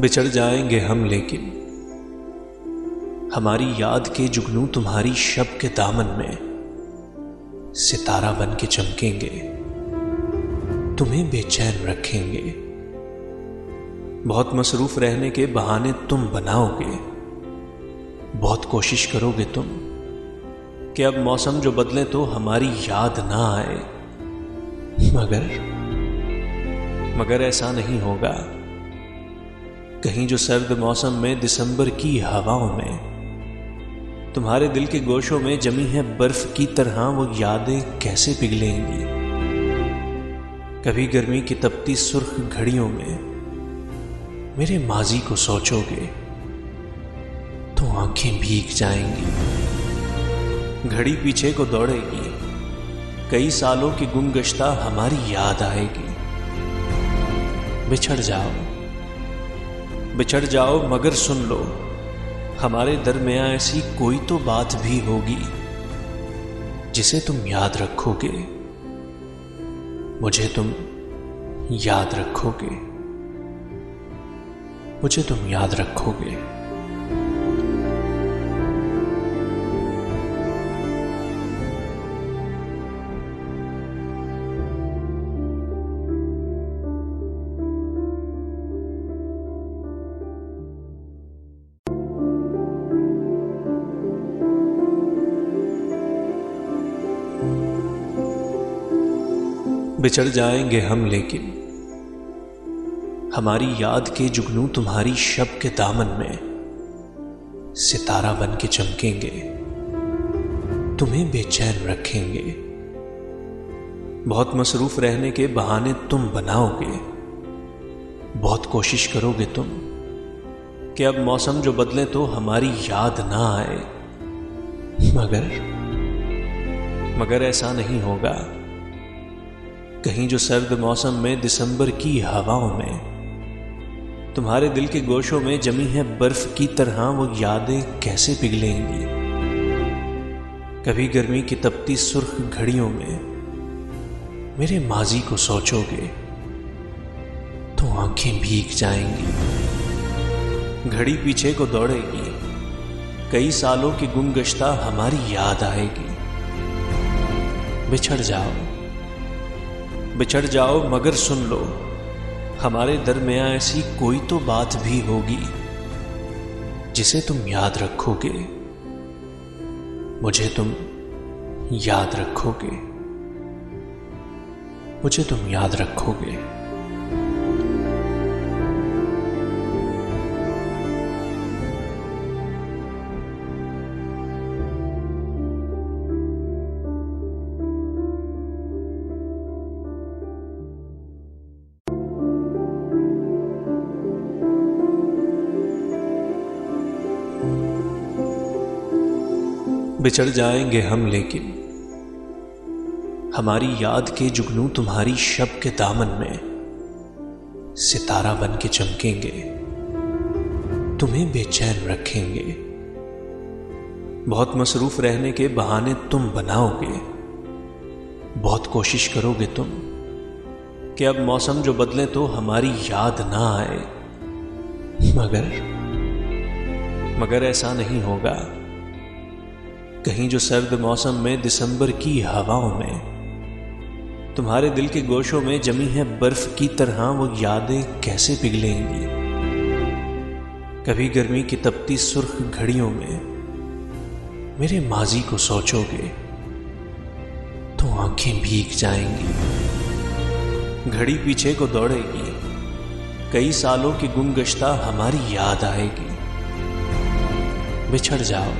बिछड़ जाएंगे हम, लेकिन हमारी याद के जुगनू तुम्हारी शब के दामन में सितारा बन के चमकेंगे, तुम्हें बेचैन रखेंगे। बहुत मसरूफ रहने के बहाने तुम बनाओगे, बहुत कोशिश करोगे तुम कि अब मौसम जो बदले तो हमारी याद ना आए, मगर ऐसा नहीं होगा। कहीं जो सर्द मौसम में दिसंबर की हवाओं में तुम्हारे दिल के गोशों में जमी है बर्फ की तरह वो यादें कैसे पिघलेंगी। कभी गर्मी की तपती सुर्ख घड़ियों में मेरे माजी को सोचोगे तो आंखें भीग जाएंगी। घड़ी पीछे को दौड़ेगी, कई सालों की गुमगश्ता हमारी याद आएगी। बिछड़ जाओ मगर सुन लो, हमारे दरमियां ऐसी कोई तो बात भी होगी जिसे तुम याद रखोगे, मुझे तुम याद रखोगे, मुझे तुम याद रखोगे। बिछड़ जाएंगे हम, लेकिन हमारी याद के जुगनू तुम्हारी शब के दामन में सितारा बन के चमकेंगे, तुम्हें बेचैन रखेंगे। बहुत मसरूफ रहने के बहाने तुम बनाओगे, बहुत कोशिश करोगे तुम कि अब मौसम जो बदले तो हमारी याद ना आए, मगर ऐसा नहीं होगा। कहीं जो सर्द मौसम में दिसंबर की हवाओं में तुम्हारे दिल के गोशों में जमी है बर्फ की तरह वो यादें कैसे पिघलेंगी। कभी गर्मी की तपती सुर्ख घड़ियों में मेरे माजी को सोचोगे तो आंखें भीग जाएंगी। घड़ी पीछे को दौड़ेगी, कई सालों की गुमगश्ता हमारी याद आएगी। बिछड़ जाओ मगर सुन लो, हमारे दरमियां ऐसी कोई तो बात भी होगी जिसे तुम याद रखोगे, मुझे तुम याद रखोगे, मुझे तुम याद रखोगे। बिछड़ जाएंगे हम, लेकिन हमारी याद के जुगनू तुम्हारी शब के दामन में सितारा बन के चमकेंगे, तुम्हें बेचैन रखेंगे। बहुत मसरूफ रहने के बहाने तुम बनाओगे, बहुत कोशिश करोगे तुम कि अब मौसम जो बदले तो हमारी याद ना आए, मगर ऐसा नहीं होगा। कहीं जो सर्द मौसम में दिसंबर की हवाओं में तुम्हारे दिल के गोशों में जमी है बर्फ की तरह वो यादें कैसे पिघलेंगी। कभी गर्मी की तपती सुर्ख घड़ियों में मेरे माजी को सोचोगे तो आंखें भीग जाएंगी। घड़ी पीछे को दौड़ेगी, कई सालों की गुमगश्ता हमारी याद आएगी। बिछड़ जाओ